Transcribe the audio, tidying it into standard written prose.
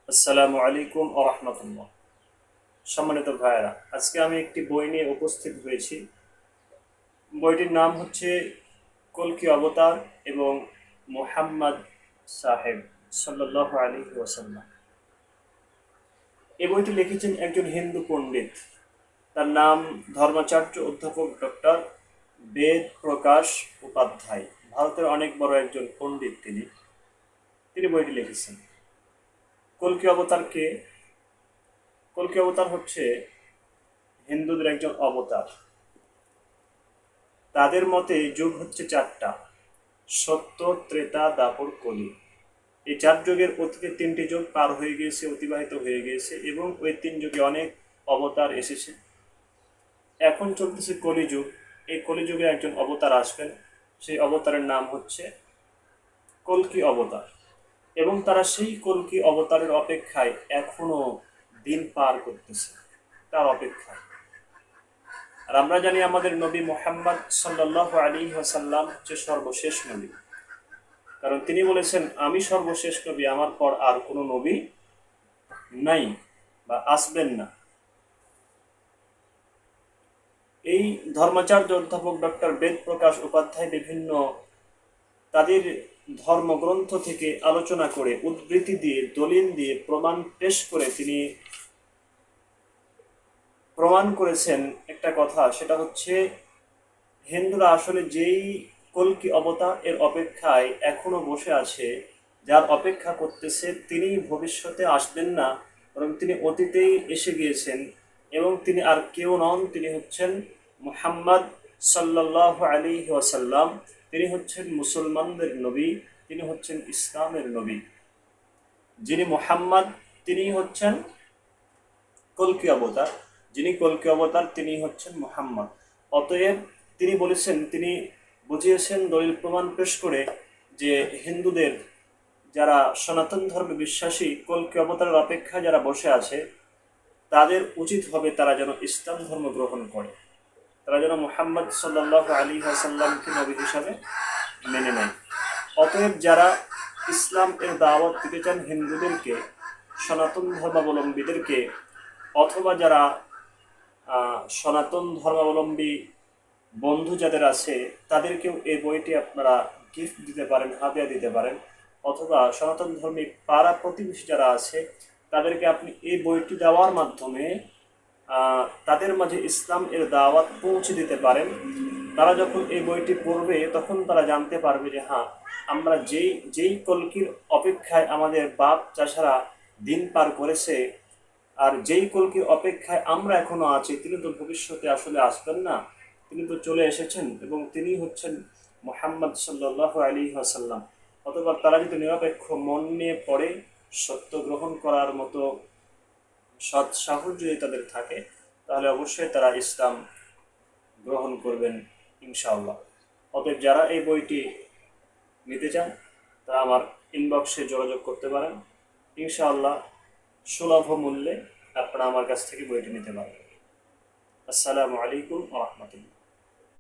আসসালামু আলাইকুম ওয়া রাহমাতুল্লাহ। সম্মানিত ভাইয়েরা, আজকে আমি একটি বই নিয়ে উপস্থিত হয়েছি। বইটির নাম হচ্ছে কলকি অবতার এবং মুহাম্মদ সাহেব সাল্লাল্লাহু আলাইহি ওয়াসাল্লাম। এই বইটি লিখেছেন একজন হিন্দু পণ্ডিত। তার নাম ধর্মাচার্য অধ্যাপক ডক্টর বেদ প্রকাশ উপাধ্যায়। ভারতের অনেক বড় একজন পণ্ডিত তিনি। তিনি বইটি লিখেছেন। কলকি অবতার কে? কলকি অবতার হচ্ছে হিন্দুদের একজন অবতার। তাদের মতে যুগ হচ্ছে চারটা: সত্য, ত্রেতা, দাপর, কলি। এই চার যুগের অতীতে তিনটি যুগ পার হয়ে গিয়েছে, অতিবাহিত হয়ে গিয়েছে, এবং ওই তিন যুগে অনেক অবতার এসেছে। এখন চলতেছে কলিযুগ। এই কলিযুগে একজন অবতার আসবেন। সেই অবতারের নাম হচ্ছে কলকি অবতার, এবং তারা সেই কলকি অবতারের অপেক্ষায় এখনো দিন পার করতেছে, তার অপেক্ষায়। আর আমরা জানি আমাদের নবী মুহাম্মদ সাল্লাল্লাহু আলাইহি ওয়াসাল্লাম হচ্ছে সর্বশেষ নবী। কারণ তিনি বলেছেন, আমি সর্বশেষ নবী, আমার পর আর কোনো নবী নাই বা আসবেন না। এই ধর্মাচার্য অধ্যাপক ডক্টর বেদ প্রকাশ উপাধ্যায় বিভিন্ন তাদের ধর্মগ্রন্থ থেকে আলোচনা করে, উদ্ধৃতি দিয়ে, দলিল দিয়ে, প্রমাণ পেশ করে তিনি প্রমাণ করেছেন একটা কথা। সেটা হচ্ছে, হিন্দুরা আসলে যেই কলকি অবতার এর অপেক্ষায় এখনো বসে আছে, যার অপেক্ষা করতেছে, তিনি ভবিষ্যতে আসবেন না, বরং তিনি অতীতেই এসে গিয়েছেন। এবং তিনি আর কেউ নন, তিনি হচ্ছেন মুহাম্মদ সাল্লাল্লাহু আলাইহি ওয়াসাল্লাম। তিনি হচ্ছেন মুসলমানদের নবী, তিনি হচ্ছেন ইসলামের নবী। যিনি মুহাম্মদ, তিনি হচ্ছেন কলকি অবতার। যিনি কলকি অবতার, তিনি হচ্ছেন মুহাম্মদ। অতএব তিনি বলেছেন, তিনি বুঝিয়েছেন দলিল প্রমাণ পেশ করে, যে হিন্দুদের যারা সনাতন ধর্মে বিশ্বাসী, কলকি অবতারের অপেক্ষায় যারা বসে আছে, তাদের উচিত হবে তারা যেন ইসলাম ধর্ম গ্রহণ করে, তারা যেন মুহাম্মদ সাল্লাল্লাহু আলাইহি ওয়াসাল্লামকে নবী হিসাবে মেনে নেয়। অতএব যারা ইসলাম এর দাওয়াত দিতে চান হিন্দুদেরকে, সনাতন ধর্মাবলম্বীদেরকে, অথবা যারা সনাতন ধর্মাবলম্বী বন্ধু যাদের আছে, তাদেরকেও এই বইটি আপনারা গিফট দিতে পারেন, হাদিয়া দিতে পারেন। অথবা সনাতন ধর্মী পাড়া প্রতিবেশী যারা আছে, তাদেরকে আপনি এই বইটি দেওয়ার মাধ্যমে তাদের মাঝে ইসলাম এর দাওয়াত পৌঁছে দিতে পারেন। তারা যখন এই বইটি পড়বে, তখন তারা জানতে পারবে যে হ্যাঁ, আমরা যেই যেই কলকির অপেক্ষায় আমাদের বাপ চাচারা দিন পার করেছে, আর যেই কলকির অপেক্ষায় আমরা এখনো আছি, তিনি তো ভবিষ্যতে আসলে আসবেন না, তিনি তো চলে এসেছেন, এবং তিনি হচ্ছেন মুহাম্মদ সাল্লাল্লাহু আলাইহি ওয়াসাল্লাম। অথবা তারা যদি নিরপেক্ষ মন নিয়ে পড়ে, সত্য গ্রহণ করার মতো সৎ সাহস যদি তাদের থাকে, তাহলে অবশ্যই তারা ইসলাম গ্রহণ করবেন ইনশাআল্লাহ। অতএব যারা এই বইটি নিতে চান, তারা আমার ইনবক্সে যোগাযোগ করতে পারেন। ইনশাআল্লাহ সুলভ মূল্যে আপনারা আমার কাছ থেকে বইটি নিতে পারবেন। আসসালামু আলাইকুম ওয়া রাহমাতুল্লাহ।